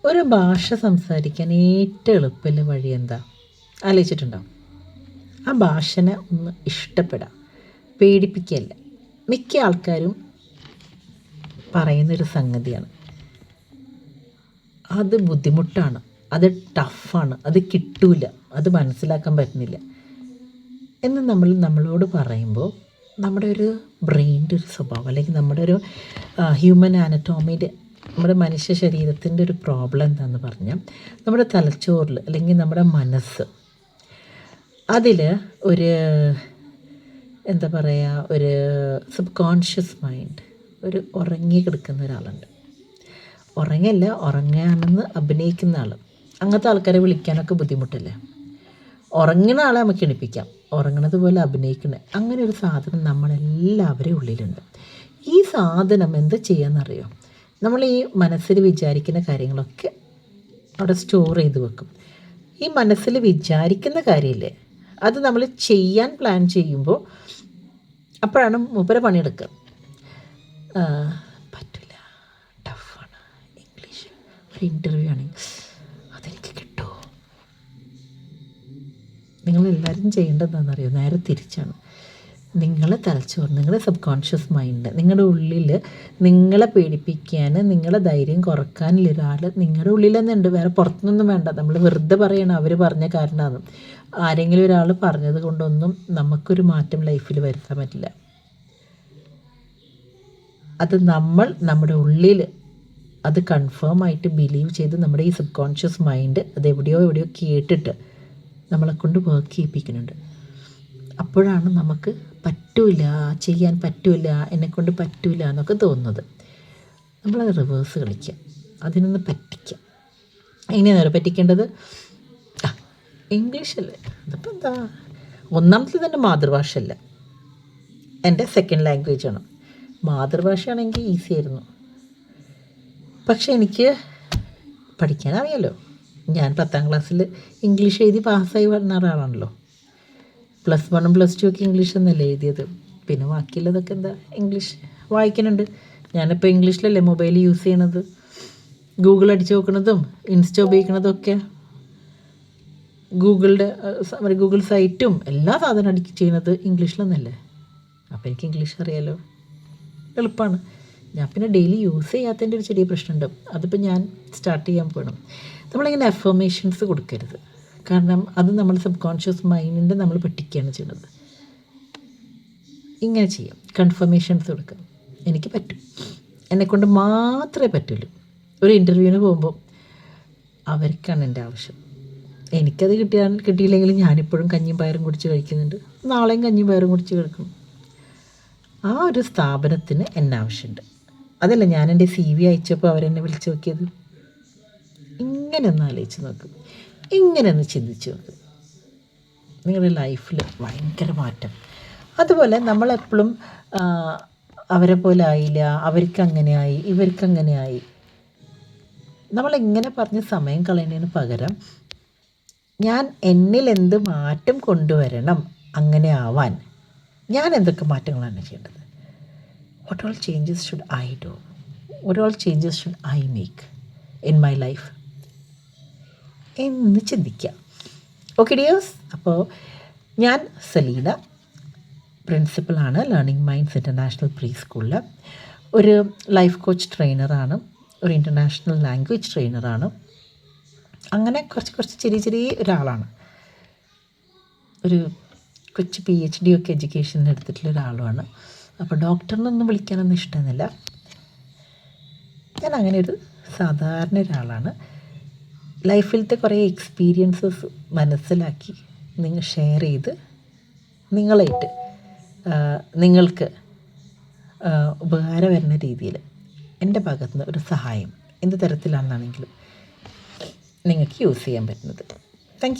ഒരു ഭാഷ സംസാരിക്കാൻ ഏറ്റവും എളുപ്പമുള്ള വഴി എന്താ ആലോചിച്ചിട്ടുണ്ടോ? ആ ഭാഷനെ ഒന്ന് ഇഷ്ടപ്പെടാം, പേടിപ്പിക്കുകയല്ല. മിക്ക ആൾക്കാരും പറയുന്നൊരു സംഗതിയാണ്, അത് ബുദ്ധിമുട്ടാണ്, അത് ടഫാണ്, അത് കിട്ടൂല, അത് മനസ്സിലാക്കാൻ പറ്റുന്നില്ല എന്ന് നമ്മളോട് പറയുമ്പോൾ നമ്മുടെ ഒരു ബ്രെയിൻ്റെ ഒരു സ്വഭാവം, അല്ലെങ്കിൽ നമ്മുടെ ഒരു ഹ്യൂമൻ ആനറ്റോമിയുടെ, നമ്മുടെ മനുഷ്യ ശരീരത്തിൻ്റെ ഒരു പ്രോബ്ലം എന്താണെന്ന് പറഞ്ഞാൽ, നമ്മുടെ തലച്ചോറിൽ അല്ലെങ്കിൽ നമ്മുടെ മനസ്സ്, അതിൽ ഒരു എന്താ പറയുക, ഒരു സബ് കോൺഷ്യസ് മൈൻഡ്, ഒരു ഉറങ്ങി കിടക്കുന്ന ഒരാളുണ്ട്. ഉറങ്ങാണെന്ന് അഭിനയിക്കുന്ന ആൾ. അങ്ങനത്തെ ആൾക്കാരെ വിളിക്കാനൊക്കെ ബുദ്ധിമുട്ടല്ലേ. ഉറങ്ങുന്ന ആളെ നമുക്ക് എണിപ്പിക്കാം, ഉറങ്ങണത് പോലെ അഭിനയിക്കണേ, അങ്ങനെ ഒരു സാധനം നമ്മളെല്ലാവരും ഉള്ളിലുണ്ട്. ഈ സാധനം എന്താ ചെയ്യാന്നറിയോ? നമ്മൾ ഈ മനസ്സിൽ വിചാരിക്കുന്ന കാര്യങ്ങളൊക്കെ അവിടെ സ്റ്റോർ ചെയ്ത് വെക്കും. ഈ മനസ്സിൽ വിചാരിക്കുന്ന കാര്യമില്ലേ, അത് നമ്മൾ ചെയ്യാൻ പ്ലാൻ ചെയ്യുമ്പോൾ അപ്പോഴാണ് മൂപ്പരെ പണിയെടുക്കുക. പറ്റില്ല, ടഫാണ്, ഇംഗ്ലീഷ് ഒരു ഇൻ്റർവ്യൂ ആണെങ്കിൽ അതെനിക്ക് കിട്ടുമോ? നിങ്ങളെല്ലാവരും ചെയ്യേണ്ടതെന്നറിയോ? നേരെ തിരിച്ചാണ്. നിങ്ങളെ തലച്ചോറ്, നിങ്ങളുടെ സബ് കോൺഷ്യസ് മൈൻഡ്, നിങ്ങളുടെ ഉള്ളിൽ നിങ്ങളെ പേടിപ്പിക്കാൻ, നിങ്ങളെ ധൈര്യം കുറക്കാനുള്ള ഒരാൾ നിങ്ങളുടെ ഉള്ളിൽ തന്നെ ഉണ്ട്. വേറെ പുറത്തുനിന്നൊന്നും വേണ്ട. നമ്മൾ വെറുതെ പറയണം അവർ പറഞ്ഞ കാരണമാണ്. ആരെങ്കിലും ഒരാൾ പറഞ്ഞത് കൊണ്ടൊന്നും നമുക്കൊരു മാറ്റം ലൈഫിൽ വരുത്താൻ പറ്റില്ല. അത് നമ്മുടെ ഉള്ളിൽ അത് കൺഫേം ആയിട്ട് ബിലീവ് ചെയ്ത് നമ്മുടെ ഈ സബ് കോൺഷ്യസ് മൈൻഡ് അത് എവിടെയോ കേട്ടിട്ട് നമ്മളെ കൊണ്ട് വർക്ക് ചെയ്യിപ്പിക്കുന്നുണ്ട്. അപ്പോഴാണ് നമുക്ക് ചെയ്യാൻ പറ്റില്ല, എന്നെക്കൊണ്ട് പറ്റില്ല എന്നൊക്കെ തോന്നുന്നത്. നമ്മളത് റിവേഴ്സ് കളിക്കുക, അതിനൊന്ന് പറ്റിക്കുക. എങ്ങനെയാണ് പറ്റിക്കേണ്ടത്? ഇംഗ്ലീഷല്ലേ, ഇതിപ്പോൾ എന്താ, ഒന്നാമത്തെ തന്നെ മാതൃഭാഷയല്ല, എൻ്റെ സെക്കൻഡ് ലാംഗ്വേജാണ്. മാതൃഭാഷയാണെങ്കിൽ ഈസി ആയിരുന്നു, പക്ഷെ എനിക്ക് പഠിക്കാൻ അറിയാലോ. ഞാൻ 10ാം ക്ലാസ്സിൽ ഇംഗ്ലീഷ് എഴുതി പാസ്സായി വരുന്ന ഒരാളാണല്ലോ. +1 +2 ഒക്കെ ഇംഗ്ലീഷ് എന്നല്ലേ എഴുതിയത്. പിന്നെ ബാക്കിയുള്ളതൊക്കെ എന്താ, ഇംഗ്ലീഷ് വായിക്കുന്നുണ്ട്. ഞാനിപ്പോൾ ഇംഗ്ലീഷിലല്ലേ മൊബൈൽ യൂസ് ചെയ്യണത്. ഗൂഗിൾ അടിച്ച് നോക്കുന്നതും ഇൻസ്റ്റ ഉപയോഗിക്കുന്നതും ഒക്കെ ഗൂഗിൾ സൈറ്റും എല്ലാ സാധനം അടിച്ച് ചെയ്യുന്നത് ഇംഗ്ലീഷിലൊന്നല്ലേ. അപ്പോൾ എനിക്ക് ഇംഗ്ലീഷ് അറിയാലോ, എളുപ്പമാണ്. ഞാൻ പിന്നെ ഡെയിലി യൂസ് ചെയ്യാത്തതിൻ്റെ ഒരു ചെറിയ പ്രശ്നമുണ്ട്. അതിപ്പോൾ ഞാൻ സ്റ്റാർട്ട് ചെയ്യാൻ പോകണം. നമ്മളിങ്ങനെ അഫർമേഷൻസ് കൊടുക്കരുത്, കാരണം അത് നമ്മൾ സബ് കോൺഷ്യസ് മൈൻഡിൻ്റെ നമ്മൾ പറ്റിക്കുകയാണ് ചെയ്യുന്നത്. ഇങ്ങനെ ചെയ്യാം, കൺഫർമേഷൻസ് കൊടുക്കാം. എനിക്ക് പറ്റും, എന്നെക്കൊണ്ട് മാത്രമേ പറ്റുള്ളൂ. ഒരു ഇൻ്റർവ്യൂവിന് പോകുമ്പോൾ അവർക്കാണ് എൻ്റെ ആവശ്യം. എനിക്കത് കിട്ടിയില്ലെങ്കിൽ ഞാനിപ്പോഴും കഞ്ഞിയും പയറും കുടിച്ച് കഴിക്കുന്നുണ്ട്, നാളെയും കഞ്ഞിയും പയറും കുടിച്ച് കഴിക്കും. ആ ഒരു സ്ഥാപനത്തിന് എന്നെ ആവശ്യമുണ്ട്. അതല്ല ഞാൻ എൻ്റെ CV അയച്ചപ്പോൾ അവരെന്നെ വിളിച്ച് നോക്കിയത്. ഇങ്ങനെ ഒന്ന് ആലോചിച്ച് നോക്കും, ഇങ്ങനെ ഒന്ന് ചിന്തിച്ച് നോക്കും, നിങ്ങളുടെ ലൈഫിൽ ഭയങ്കര മാറ്റം. അതുപോലെ നമ്മളെപ്പോഴും അവരെ പോലെ ആയില്ല, അവർക്കങ്ങനെയായി, ഇവർക്കങ്ങനെയായി, നമ്മളെങ്ങനെ പറഞ്ഞ് സമയം കളയുന്നതിന് പകരം ഞാൻ എന്നിൽ എന്ത് മാറ്റം കൊണ്ടുവരണം അങ്ങനെ ആവാൻ, ഞാൻ എന്തൊക്കെ മാറ്റങ്ങളാണ് ചെയ്യേണ്ടത്, what all changes should I do, what all changes should I make in my life എന്ന് ചിന്തിക്കുക. ഓക്കെ ഡിയേഴ്സ്, അപ്പോൾ ഞാൻ സലീന, പ്രിൻസിപ്പളാണ് ലേണിംഗ് മൈൻഡ്സ് ഇൻ്റർനാഷണൽ പ്രീ സ്കൂളിൽ. ഒരു ലൈഫ് കോച്ച് ട്രെയിനറാണ്, ഒരു ഇൻ്റർനാഷണൽ ലാംഗ്വേജ് ട്രെയിനറാണ്. അങ്ങനെ കുറച്ച് ചെറിയ ഒരാളാണ്. ഒരു കൊച്ചു PhD ഒക്കെ എഡ്യൂക്കേഷനിൽ എടുത്തിട്ടുള്ള ഒരാളുമാണ്. അപ്പോൾ ഡോക്ടറിനൊന്നും വിളിക്കാനൊന്നും ഇഷ്ടമെന്നില്ല. ഞാൻ അങ്ങനെ ഒരു സാധാരണ ഒരാളാണ്. ലൈഫിലത്തെ കുറേ എക്സ്പീരിയൻസസ് മനസ്സിലാക്കി നിങ്ങൾ ഷെയർ ചെയ്ത് നിങ്ങളായിട്ട് നിങ്ങൾക്ക് ഉപകാരം വരുന്ന രീതിയിൽ എൻ്റെ ഭാഗത്തുനിന്ന് ഒരു സഹായം എന്ത് തരത്തിലാണെന്നാണെങ്കിലും നിങ്ങൾക്ക് യൂസ് ചെയ്യാൻ പറ്റുന്നത്.